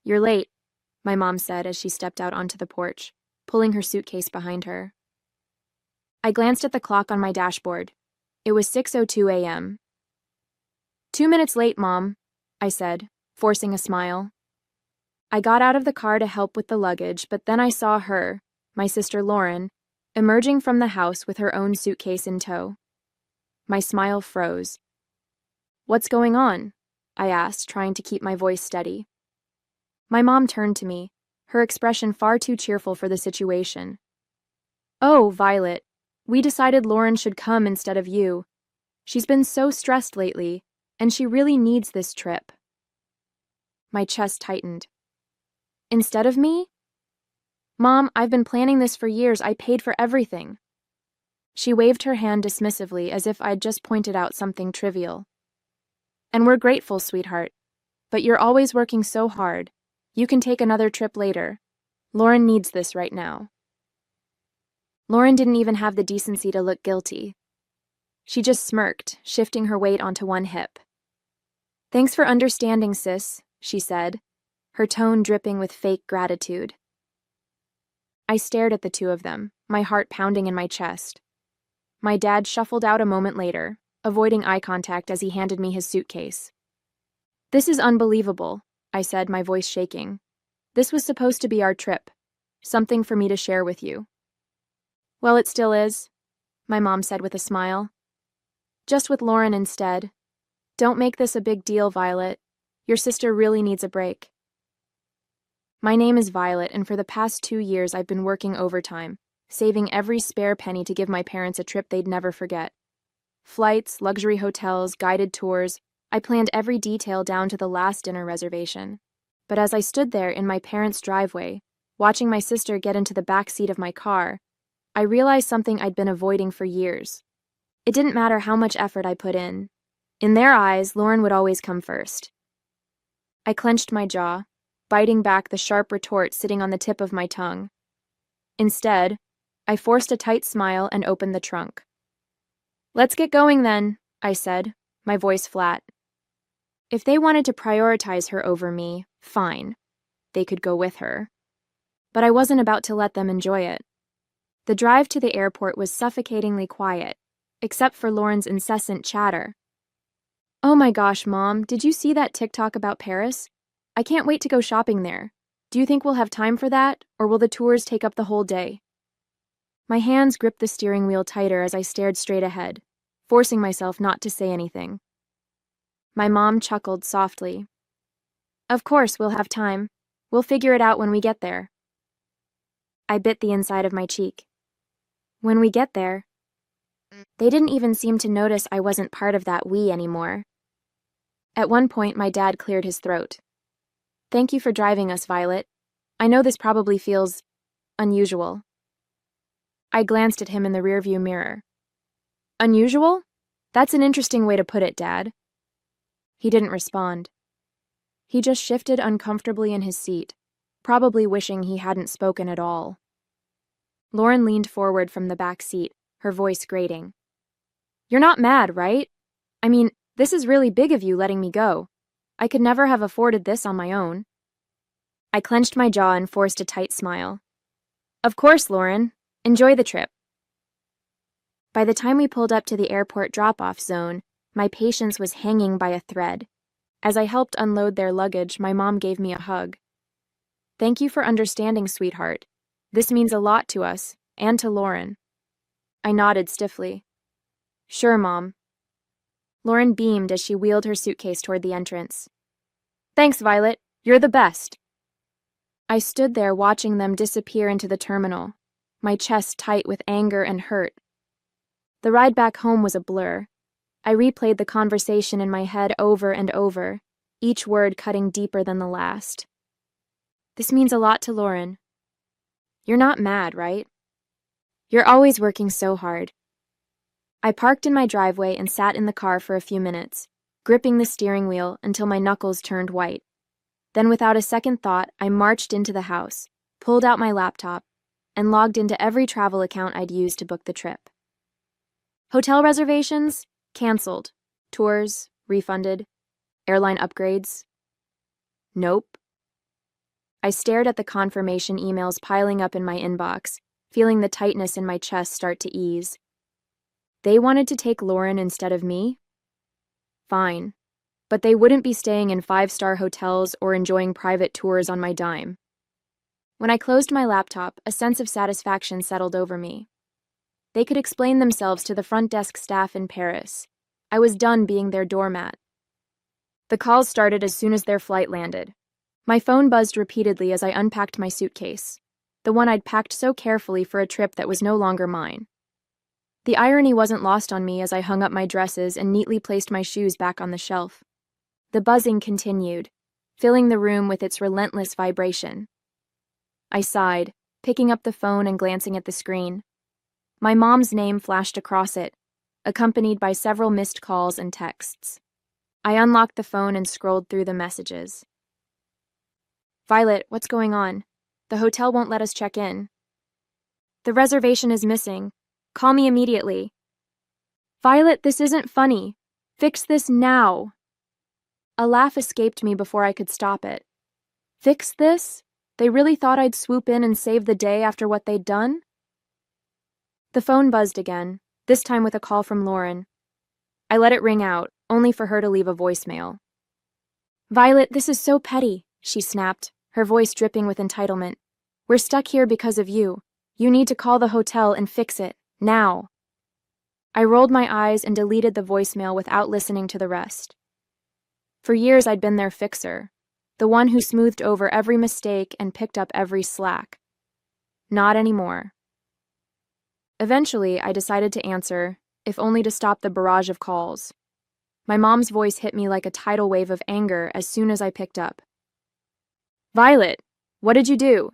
"You're late," my mom said as she stepped out onto the porch, pulling her suitcase behind her. I glanced at the clock on my dashboard. It was 6:02 a.m. "2 minutes late, Mom," I said, forcing a smile. I got out of the car to help with the luggage, but then I saw her, my sister Lauren, emerging from the house with her own suitcase in tow. My smile froze. "What's going on?" I asked, trying to keep my voice steady. My mom turned to me, her expression far too cheerful for the situation. "Oh, Violet, we decided Lauren should come instead of you. She's been so stressed lately, and she really needs this trip." My chest tightened. "Instead of me?" "Mom, I've been planning this for years. I paid for everything." She waved her hand dismissively as if I'd just pointed out something trivial. "And we're grateful, sweetheart. But you're always working so hard. You can take another trip later. Lauren needs this right now." Lauren didn't even have the decency to look guilty. She just smirked, shifting her weight onto one hip. "Thanks for understanding, sis," she said, her tone dripping with fake gratitude. I stared at the two of them, my heart pounding in my chest. My dad shuffled out a moment later, avoiding eye contact as he handed me his suitcase. "This is unbelievable," I said, my voice shaking. "This was supposed to be our trip. Something for me to share with you." "Well, it still is," my mom said with a smile. "Just with Lauren instead. Don't make this a big deal, Violet. Your sister really needs a break." My name is Violet, and for the past 2 years I've been working overtime, saving every spare penny to give my parents a trip they'd never forget. Flights, luxury hotels, guided tours, I planned every detail down to the last dinner reservation. But as I stood there in my parents' driveway, watching my sister get into the back seat of my car, I realized something I'd been avoiding for years. It didn't matter how much effort I put in. In their eyes, Lauren would always come first. I clenched my jaw, biting back the sharp retort sitting on the tip of my tongue. Instead, I forced a tight smile and opened the trunk. "Let's get going then," I said, my voice flat. If they wanted to prioritize her over me, fine. They could go with her. But I wasn't about to let them enjoy it. The drive to the airport was suffocatingly quiet, except for Lauren's incessant chatter. "Oh my gosh, Mom, did you see that TikTok about Paris? I can't wait to go shopping there. Do you think we'll have time for that, or will the tours take up the whole day?" My hands gripped the steering wheel tighter as I stared straight ahead, forcing myself not to say anything. My mom chuckled softly. "Of course we'll have time. We'll figure it out when we get there." I bit the inside of my cheek. When we get there. They didn't even seem to notice I wasn't part of that we anymore. At one point, my dad cleared his throat. "Thank you for driving us, Violet. I know this probably feels unusual." I glanced at him in the rearview mirror. "Unusual? That's an interesting way to put it, Dad." He didn't respond. He just shifted uncomfortably in his seat, probably wishing he hadn't spoken at all. Lauren leaned forward from the back seat, her voice grating. "You're not mad, right? I mean, this is really big of you letting me go. I could never have afforded this on my own." I clenched my jaw and forced a tight smile. "Of course, Lauren. Enjoy the trip." By the time we pulled up to the airport drop-off zone, my patience was hanging by a thread. As I helped unload their luggage, my mom gave me a hug. "Thank you for understanding, sweetheart. This means a lot to us, and to Lauren." I nodded stiffly. "Sure, Mom." Lauren beamed as she wheeled her suitcase toward the entrance. "Thanks, Violet. You're the best." I stood there watching them disappear into the terminal, my chest tight with anger and hurt. The ride back home was a blur. I replayed the conversation in my head over and over, each word cutting deeper than the last. "This means a lot to Lauren. You're not mad, right? You're always working so hard." I parked in my driveway and sat in the car for a few minutes, gripping the steering wheel until my knuckles turned white. Then without a second thought, I marched into the house, pulled out my laptop, and logged into every travel account I'd used to book the trip. Hotel reservations? Canceled. Tours? Refunded. Airline upgrades? Nope. I stared at the confirmation emails piling up in my inbox, feeling the tightness in my chest start to ease. They wanted to take Lauren instead of me? Fine. But they wouldn't be staying in 5-star hotels or enjoying private tours on my dime. When I closed my laptop, a sense of satisfaction settled over me. They could explain themselves to the front desk staff in Paris. I was done being their doormat. The calls started as soon as their flight landed. My phone buzzed repeatedly as I unpacked my suitcase, the one I'd packed so carefully for a trip that was no longer mine. The irony wasn't lost on me as I hung up my dresses and neatly placed my shoes back on the shelf. The buzzing continued, filling the room with its relentless vibration. I sighed, picking up the phone and glancing at the screen. My mom's name flashed across it, accompanied by several missed calls and texts. I unlocked the phone and scrolled through the messages. Violet, what's going on? The hotel won't let us check in. The reservation is missing. Call me immediately. Violet, this isn't funny. Fix this now. A laugh escaped me before I could stop it. Fix this? They really thought I'd swoop in and save the day after what they'd done? The phone buzzed again, this time with a call from Lauren. I let it ring out, only for her to leave a voicemail. Violet, this is so petty, she snapped, her voice dripping with entitlement. We're stuck here because of you. You need to call the hotel and fix it, now. I rolled my eyes and deleted the voicemail without listening to the rest. For years I'd been their fixer, the one who smoothed over every mistake and picked up every slack. Not anymore. Eventually, I decided to answer, if only to stop the barrage of calls. My mom's voice hit me like a tidal wave of anger as soon as I picked up. Violet, what did you do?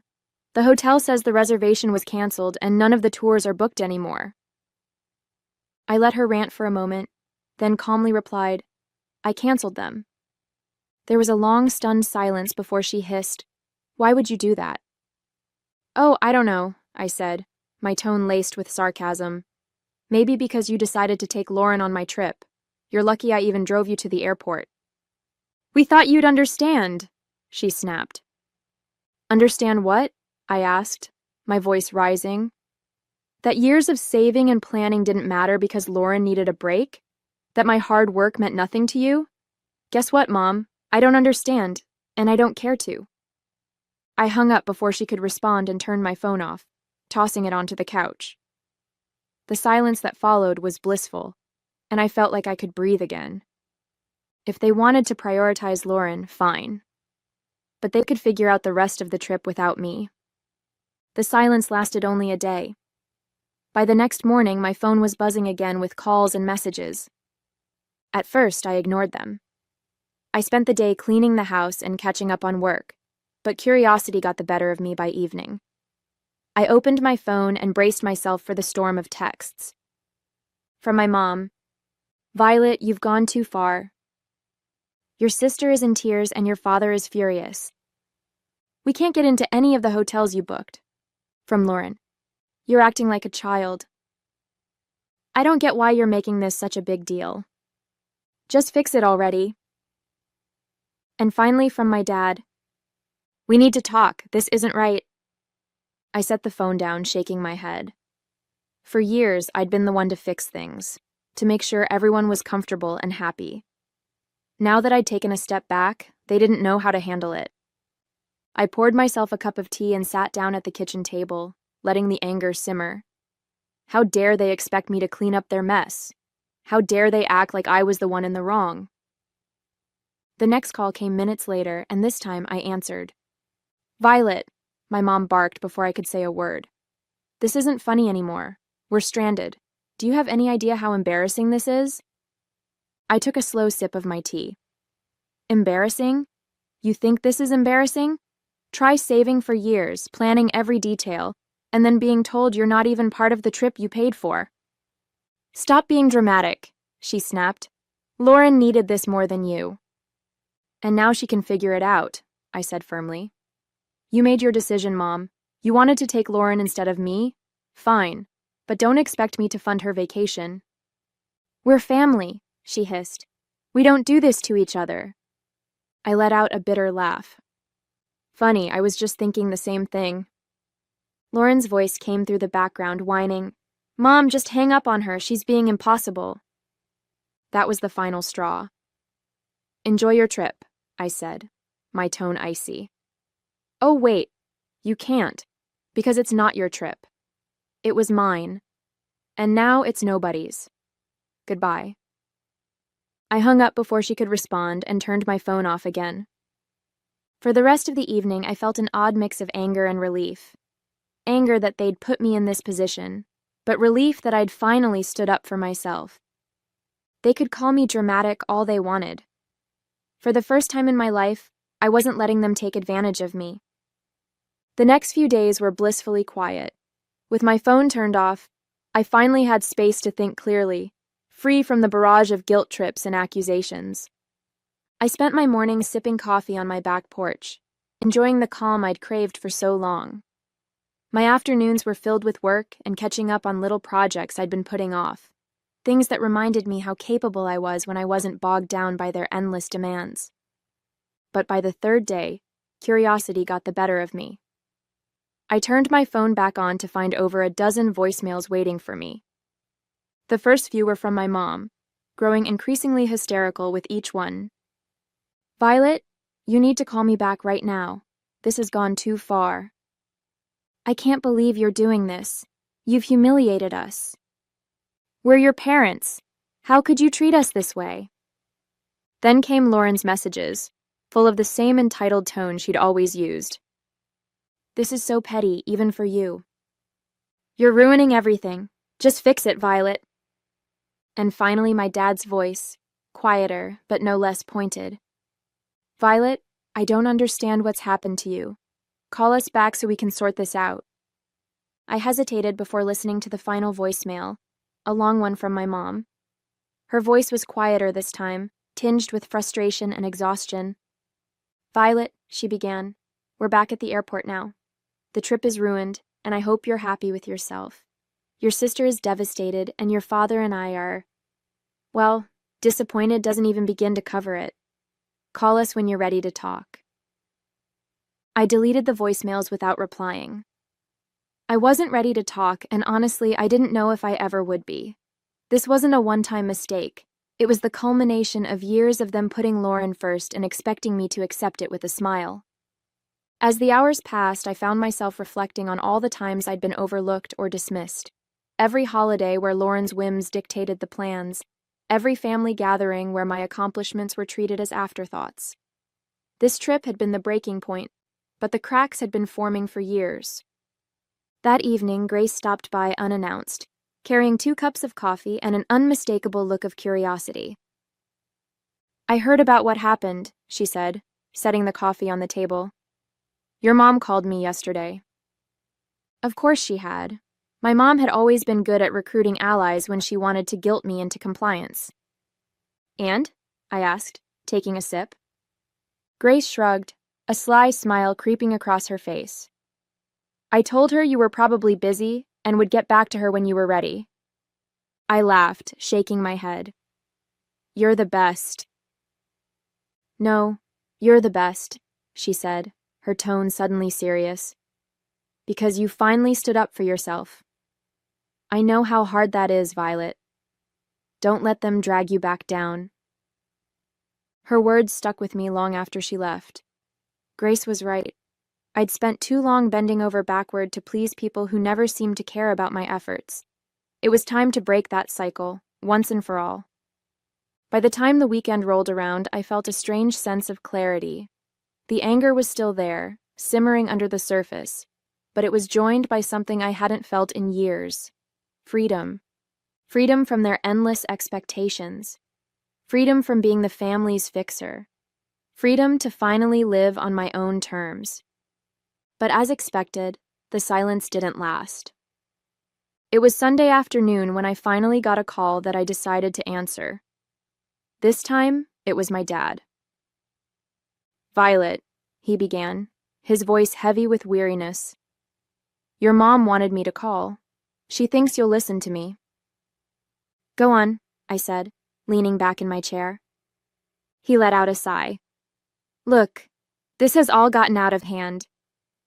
The hotel says the reservation was canceled and none of the tours are booked anymore. I let her rant for a moment, then calmly replied, I canceled them. There was a long, stunned silence before she hissed, Why would you do that? Oh, I don't know, I said, my tone laced with sarcasm. Maybe because you decided to take Lauren on my trip. You're lucky I even drove you to the airport. We thought you'd understand, she snapped. Understand what? I asked, my voice rising. That years of saving and planning didn't matter because Lauren needed a break? That my hard work meant nothing to you? Guess what, Mom? I don't understand, and I don't care to. I hung up before she could respond and turned my phone off, tossing it onto the couch. The silence that followed was blissful, and I felt like I could breathe again. If they wanted to prioritize Lauren, fine. But they could figure out the rest of the trip without me. The silence lasted only a day. By the next morning, my phone was buzzing again with calls and messages. At first, I ignored them. I spent the day cleaning the house and catching up on work, but curiosity got the better of me by evening. I opened my phone and braced myself for the storm of texts. From my mom, Violet, you've gone too far. Your sister is in tears and your father is furious. We can't get into any of the hotels you booked. From Lauren, you're acting like a child. I don't get why you're making this such a big deal. Just fix it already. And finally from my dad, we need to talk, this isn't right. I set the phone down, shaking my head. For years, I'd been the one to fix things, to make sure everyone was comfortable and happy. Now that I'd taken a step back, they didn't know how to handle it. I poured myself a cup of tea and sat down at the kitchen table, letting the anger simmer. How dare they expect me to clean up their mess? How dare they act like I was the one in the wrong? The next call came minutes later, and this time I answered. Violet, my mom barked before I could say a word. This isn't funny anymore. We're stranded. Do you have any idea how embarrassing this is? I took a slow sip of my tea. Embarrassing? You think this is embarrassing? Try saving for years, planning every detail, and then being told you're not even part of the trip you paid for. Stop being dramatic, she snapped. Lauren needed this more than you. And now she can figure it out, I said firmly. You made your decision, Mom. You wanted to take Lauren instead of me? Fine, but don't expect me to fund her vacation. We're family, she hissed. We don't do this to each other. I let out a bitter laugh. Funny, I was just thinking the same thing. Lauren's voice came through the background, whining, "Mom, just hang up on her, she's being impossible." That was the final straw. "Enjoy your trip," I said, my tone icy. "Oh, wait, you can't, because it's not your trip. It was mine, and now it's nobody's. Goodbye." I hung up before she could respond and turned my phone off again. For the rest of the evening, I felt an odd mix of anger and relief. Anger that they'd put me in this position, but relief that I'd finally stood up for myself. They could call me dramatic all they wanted. For the first time in my life, I wasn't letting them take advantage of me. The next few days were blissfully quiet. With my phone turned off, I finally had space to think clearly, free from the barrage of guilt trips and accusations. I spent my mornings sipping coffee on my back porch, enjoying the calm I'd craved for so long. My afternoons were filled with work and catching up on little projects I'd been putting off, things that reminded me how capable I was when I wasn't bogged down by their endless demands. But by the third day, curiosity got the better of me. I turned my phone back on to find over a dozen voicemails waiting for me. The first few were from my mom, growing increasingly hysterical with each one. "Violet, you need to call me back right now. This has gone too far. I can't believe you're doing this. You've humiliated us. We're your parents. How could you treat us this way?" Then came Lauren's messages, full of the same entitled tone she'd always used. "This is so petty, even for you. You're ruining everything. Just fix it, Violet." And finally my dad's voice, quieter but no less pointed. "Violet, I don't understand what's happened to you. Call us back so we can sort this out." I hesitated before listening to the final voicemail, a long one from my mom. Her voice was quieter this time, tinged with frustration and exhaustion. "Violet," she began, "we're back at the airport now. The trip is ruined, and I hope you're happy with yourself. Your sister is devastated, and your father and I are, well, disappointed doesn't even begin to cover it. Call us when you're ready to talk." I deleted the voicemails without replying. I wasn't ready to talk, and honestly, I didn't know if I ever would be. This wasn't a one-time mistake. It was the culmination of years of them putting Lauren first and expecting me to accept it with a smile. As the hours passed, I found myself reflecting on all the times I'd been overlooked or dismissed. Every holiday where Lauren's whims dictated the plans. Every family gathering where my accomplishments were treated as afterthoughts. This trip had been the breaking point, but the cracks had been forming for years. That evening, Grace stopped by unannounced, carrying 2 cups of coffee and an unmistakable look of curiosity. "I heard about what happened," she said, setting the coffee on the table. "Your mom called me yesterday." Of course she had. My mom had always been good at recruiting allies when she wanted to guilt me into compliance. "And?" I asked, taking a sip. Grace shrugged, a sly smile creeping across her face. "I told her you were probably busy and would get back to her when you were ready." I laughed, shaking my head. "You're the best." "No, you're the best," she said, her tone suddenly serious. "Because you finally stood up for yourself. I know how hard that is, Violet. Don't let them drag you back down." Her words stuck with me long after she left. Grace was right. I'd spent too long bending over backward to please people who never seemed to care about my efforts. It was time to break that cycle, once and for all. By the time the weekend rolled around, I felt a strange sense of clarity. The anger was still there, simmering under the surface, but it was joined by something I hadn't felt in years. Freedom. Freedom from their endless expectations. Freedom from being the family's fixer. Freedom to finally live on my own terms. But as expected, the silence didn't last. It was Sunday afternoon when I finally got a call that I decided to answer. This time, it was my dad. "Violet," he began, his voice heavy with weariness. "Your mom wanted me to call. She thinks you'll listen to me." "Go on," I said, leaning back in my chair. He let out a sigh. "Look, This has all gotten out of hand.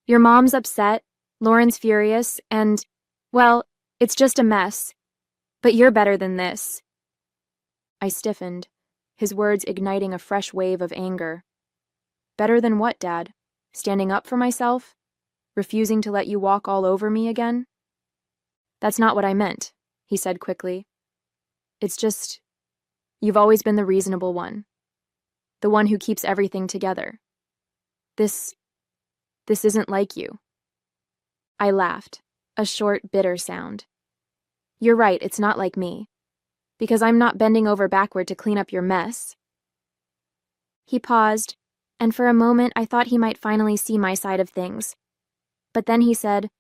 Your mom's upset, Lauren's furious, and, well, it's just a mess. But you're better than this. I stiffened, his words igniting a fresh wave of anger. Better than what, Dad? Standing up for myself? Refusing to let you walk all over me again? That's not what I meant, he said quickly. It's just, you've always been the reasonable one. The one who keeps everything together. This isn't like you. I laughed, a short, bitter sound. You're right, it's not like me. Because I'm not bending over backward to clean up your mess. He paused, and for a moment I thought he might finally see my side of things. But then he said,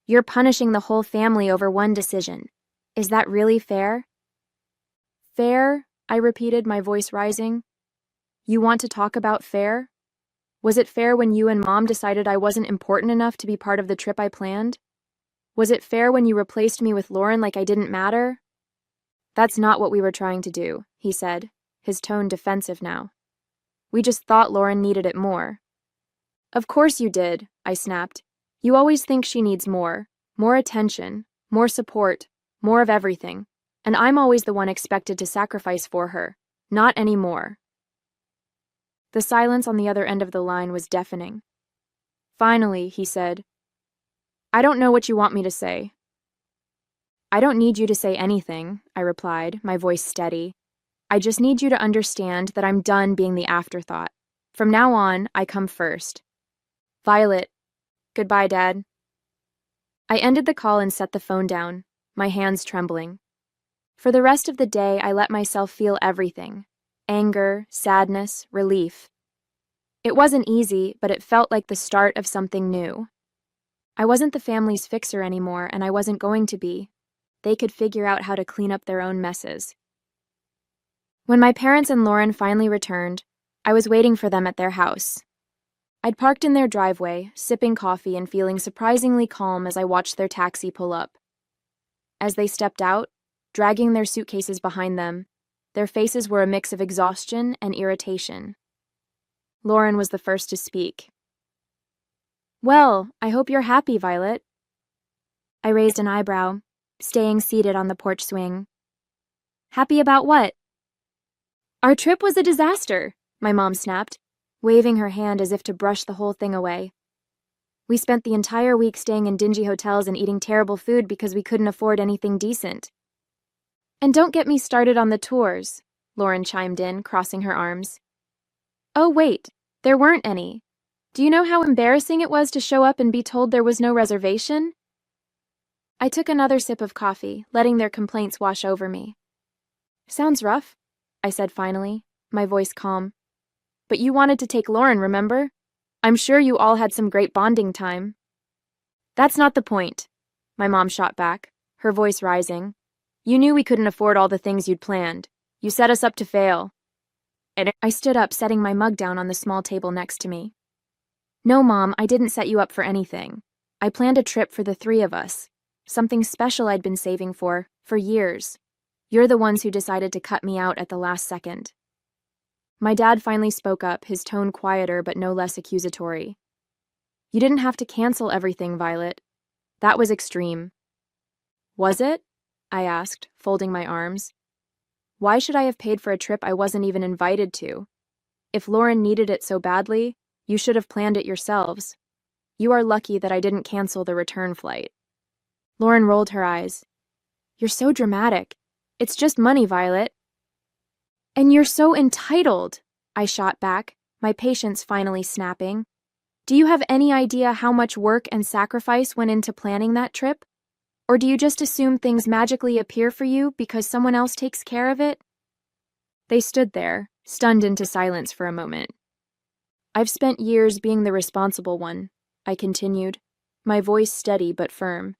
You're punishing the whole family over one decision. Is that really fair? Fair? I repeated, my voice rising. You want to talk about fair? Was it fair when you and Mom decided I wasn't important enough to be part of the trip I planned? Was it fair when you replaced me with Lauren like I didn't matter? That's not what we were trying to do, he said, his tone defensive now. We just thought Lauren needed it more. Of course you did, I snapped. You always think she needs more attention, more support, more of everything. And I'm always the one expected to sacrifice for her, not anymore. The silence on the other end of the line was deafening. Finally, he said, I don't know what you want me to say. I don't need you to say anything, I replied, my voice steady. I just need you to understand that I'm done being the afterthought. From now on, I come first. Violet. Goodbye, Dad. I ended the call and set the phone down, my hands trembling. For the rest of the day, I let myself feel everything. Anger, sadness, relief. It wasn't easy, but it felt like the start of something new. I wasn't the family's fixer anymore, and I wasn't going to be. They could figure out how to clean up their own messes. When my parents and Lauren finally returned, I was waiting for them at their house. I'd parked in their driveway, sipping coffee and feeling surprisingly calm as I watched their taxi pull up. As they stepped out, dragging their suitcases behind them, their faces were a mix of exhaustion and irritation. Lauren was the first to speak. Well, I hope you're happy, Violet. I raised an eyebrow, staying seated on the porch swing. Happy about what? Our trip was a disaster, my mom snapped, waving her hand as if to brush the whole thing away. We spent the entire week staying in dingy hotels and eating terrible food because we couldn't afford anything decent. And don't get me started on the tours, Lauren chimed in, crossing her arms. Oh, wait, there weren't any. Do you know how embarrassing it was to show up and be told there was no reservation? I took another sip of coffee, letting their complaints wash over me. Sounds rough, I said finally, my voice calm. But you wanted to take Lauren, remember? I'm sure you all had some great bonding time. That's not the point, my mom shot back, her voice rising. You knew we couldn't afford all the things you'd planned. You set us up to fail. And I stood up, setting my mug down on the small table next to me. No, Mom, I didn't set you up for anything. I planned a trip for the three of us. Something special I'd been saving for years. You're the ones who decided to cut me out at the last second. My dad finally spoke up, his tone quieter but no less accusatory. You didn't have to cancel everything, Violet. That was extreme. Was it? I asked, folding my arms. Why should I have paid for a trip I wasn't even invited to? If Lauren needed it so badly, you should have planned it yourselves. You are lucky that I didn't cancel the return flight. Lauren rolled her eyes. You're so dramatic. It's just money, Violet. And you're so entitled, I shot back, my patience finally snapping. Do you have any idea how much work and sacrifice went into planning that trip? Or do you just assume things magically appear for you because someone else takes care of it? They stood there, stunned into silence for a moment. I've spent years being the responsible one, I continued, my voice steady but firm.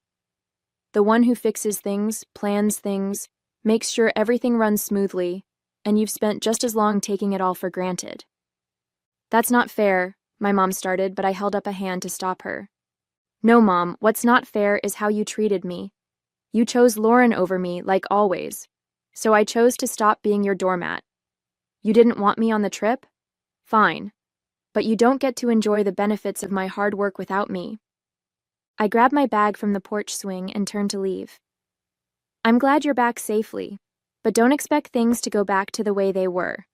The one who fixes things, plans things, makes sure everything runs smoothly, and you've spent just as long taking it all for granted. That's not fair, my mom started, but I held up a hand to stop her. No, Mom, what's not fair is how you treated me. You chose Lauren over me, like always. So I chose to stop being your doormat. You didn't want me on the trip? Fine. but you don't get to enjoy the benefits of my hard work without me. I grabbed my bag from the porch swing and turned to leave. I'm glad you're back safely, but don't expect things to go back to the way they were.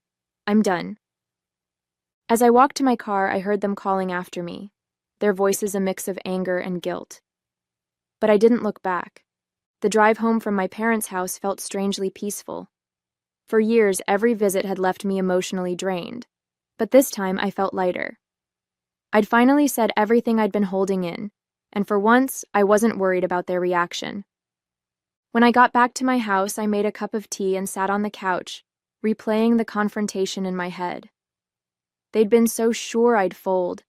I'm done. As I walked to my car, I heard them calling after me, their voices a mix of anger and guilt. But I didn't look back. The drive home from my parents' house felt strangely peaceful. For years, every visit had left me emotionally drained, but this time I felt lighter. I'd finally said everything I'd been holding in, and for once, I wasn't worried about their reaction. When I got back to my house, I made a cup of tea and sat on the couch, replaying the confrontation in my head. They'd been so sure I'd fold,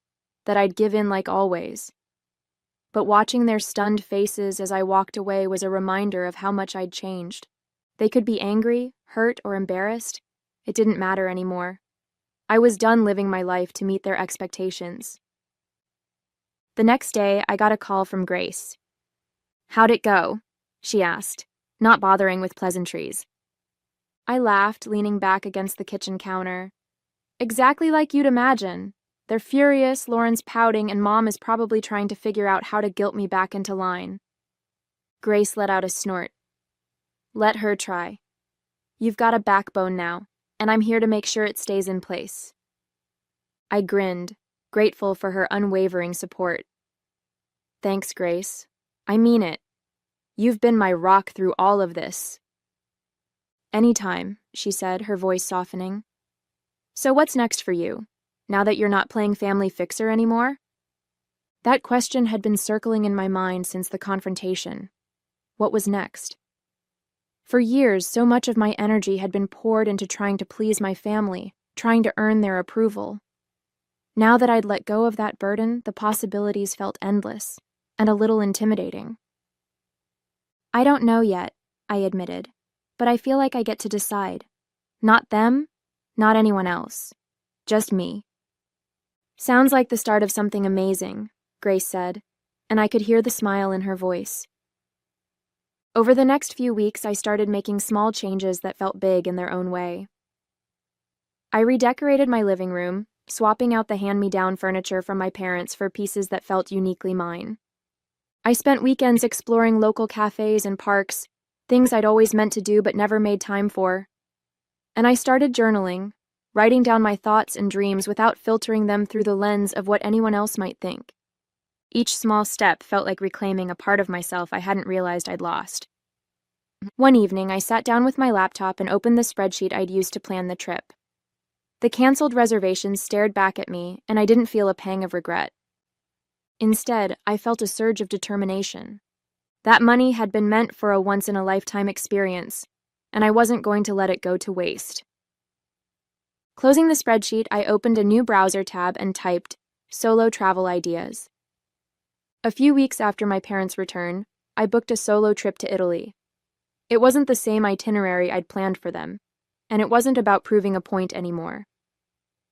that I'd give in like always. But watching their stunned faces as I walked away was a reminder of how much I'd changed. They could be angry, hurt, or embarrassed. It didn't matter anymore. I was done living my life to meet their expectations. The next day, I got a call from Grace. "How'd it go?" she asked, not bothering with pleasantries. I laughed, leaning back against the kitchen counter. "Exactly like you'd imagine. They're furious, Lauren's pouting, and Mom is probably trying to figure out how to guilt me back into line." Grace let out a snort. "Let her try. You've got a backbone now, and I'm here to make sure it stays in place." I grinned, grateful for her unwavering support. "Thanks, Grace. I mean it. You've been my rock through all of this." "Anytime," she said, her voice softening. "So what's next for you, now that you're not playing family fixer anymore?" That question had been circling in my mind since the confrontation. What was next? For years, so much of my energy had been poured into trying to please my family, trying to earn their approval. Now that I'd let go of that burden, the possibilities felt endless, and a little intimidating. "I don't know yet," I admitted, "but I feel like I get to decide. Not them, not anyone else. Just me." "Sounds like the start of something amazing," Grace said, and I could hear the smile in her voice. Over the next few weeks, I started making small changes that felt big in their own way. I redecorated my living room, swapping out the hand-me-down furniture from my parents for pieces that felt uniquely mine. I spent weekends exploring local cafes and parks, things I'd always meant to do but never made time for. And I started journaling, writing down my thoughts and dreams without filtering them through the lens of what anyone else might think. Each small step felt like reclaiming a part of myself I hadn't realized I'd lost. One evening, I sat down with my laptop and opened the spreadsheet I'd used to plan the trip. The canceled reservations stared back at me, and I didn't feel a pang of regret. Instead, I felt a surge of determination. That money had been meant for a once-in-a-lifetime experience, and I wasn't going to let it go to waste. Closing the spreadsheet, I opened a new browser tab and typed "Solo Travel Ideas." A few weeks after my parents' return, I booked a solo trip to Italy. It wasn't the same itinerary I'd planned for them, and it wasn't about proving a point anymore.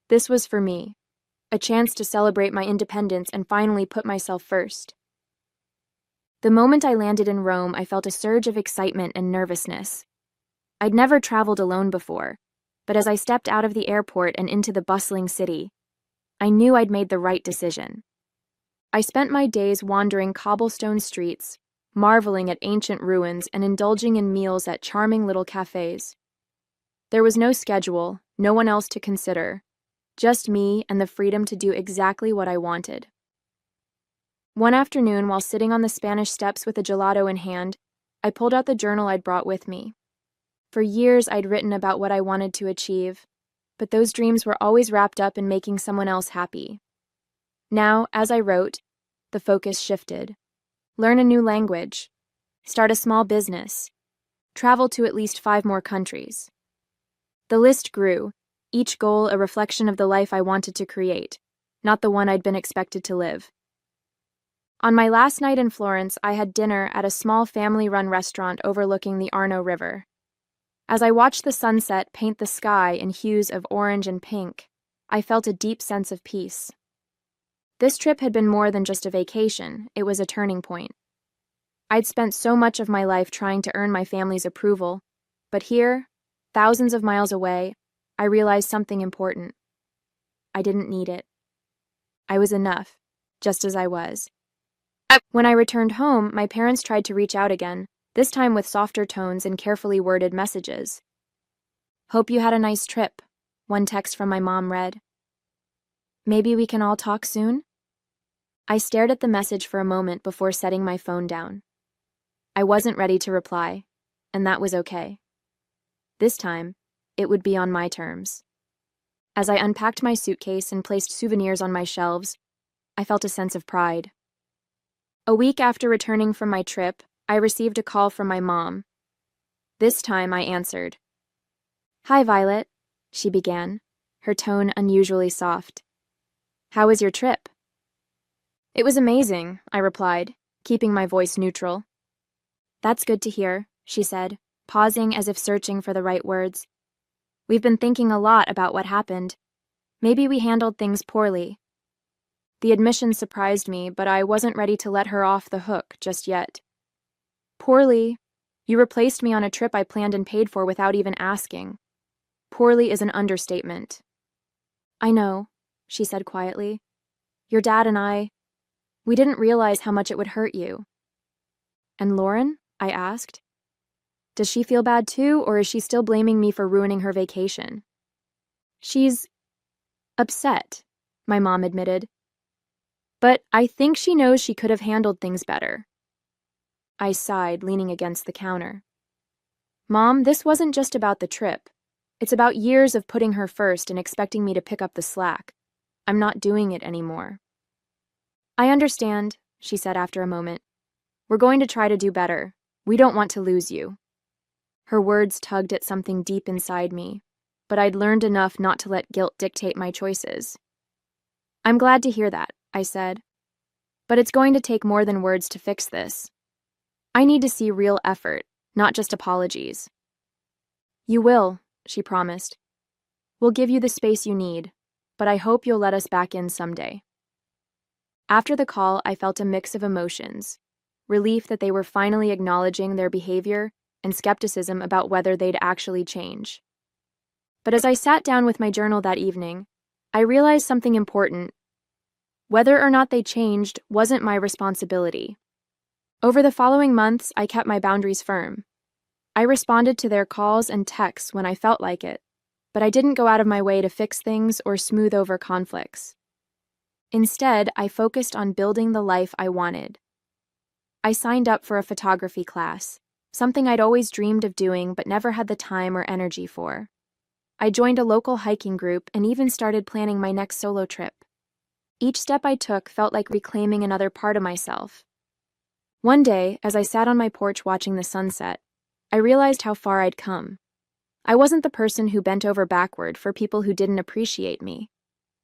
This was for me, a chance to celebrate my independence and finally put myself first. The moment I landed in Rome, I felt a surge of excitement and nervousness. I'd never traveled alone before, but as I stepped out of the airport and into the bustling city, I knew I'd made the right decision. I spent my days wandering cobblestone streets, marveling at ancient ruins and indulging in meals at charming little cafes. There was no schedule, no one else to consider, just me and the freedom to do exactly what I wanted. One afternoon, while sitting on the Spanish steps with a gelato in hand, I pulled out the journal I'd brought with me. For years, I'd written about what I wanted to achieve, but those dreams were always wrapped up in making someone else happy. Now, as I wrote, the focus shifted. Learn a new language, start a small business, travel to at least 5 more countries. The list grew, each goal a reflection of the life I wanted to create, not the one I'd been expected to live. On my last night in Florence, I had dinner at a small family-run restaurant overlooking the Arno River. As I watched the sunset paint the sky in hues of orange and pink, I felt a deep sense of peace. This trip had been more than just a vacation, it was a turning point. I'd spent so much of my life trying to earn my family's approval, but here, thousands of miles away, I realized something important. I didn't need it. I was enough, just as I was. When I returned home, my parents tried to reach out again, this time with softer tones and carefully worded messages. "Hope you had a nice trip," one text from my mom read. "Maybe we can all talk soon?" I stared at the message for a moment before setting my phone down. I wasn't ready to reply, and that was okay. This time, it would be on my terms. As I unpacked my suitcase and placed souvenirs on my shelves, I felt a sense of pride. A week after returning from my trip, I received a call from my mom. This time I answered. "Hi, Violet," she began, her tone unusually soft. "How was your trip?" "It was amazing," I replied, keeping my voice neutral. "That's good to hear," she said, pausing as if searching for the right words. "We've been thinking a lot about what happened. Maybe we handled things poorly." The admission surprised me, but I wasn't ready to let her off the hook just yet. "Poorly? You replaced me on a trip I planned and paid for without even asking. Poorly is an understatement." "I know," she said quietly. "Your dad and we didn't realize how much it would hurt you." "And Lauren?" I asked. "Does she feel bad too, or is she still blaming me for ruining her vacation?" "She's upset," my mom admitted. "But I think she knows she could have handled things better." I sighed, leaning against the counter. "Mom, this wasn't just about the trip. It's about years of putting her first and expecting me to pick up the slack. I'm not doing it anymore." "I understand," she said after a moment. "We're going to try to do better. We don't want to lose you." Her words tugged at something deep inside me, but I'd learned enough not to let guilt dictate my choices. "I'm glad to hear that," I said. "But it's going to take more than words to fix this. I need to see real effort, not just apologies." "You will," she promised. "We'll give you the space you need, but I hope you'll let us back in someday." After the call, I felt a mix of emotions: relief that they were finally acknowledging their behavior, and skepticism about whether they'd actually change. But as I sat down with my journal that evening, I realized something important. Whether or not they changed wasn't my responsibility. Over the following months, I kept my boundaries firm. I responded to their calls and texts when I felt like it, but I didn't go out of my way to fix things or smooth over conflicts. Instead, I focused on building the life I wanted. I signed up for a photography class, something I'd always dreamed of doing but never had the time or energy for. I joined a local hiking group and even started planning my next solo trip. Each step I took felt like reclaiming another part of myself. One day, as I sat on my porch watching the sunset, I realized how far I'd come. I wasn't the person who bent over backward for people who didn't appreciate me.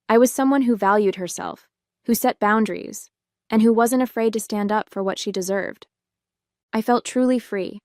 I was someone who valued herself, who set boundaries, and who wasn't afraid to stand up for what she deserved. I felt truly free.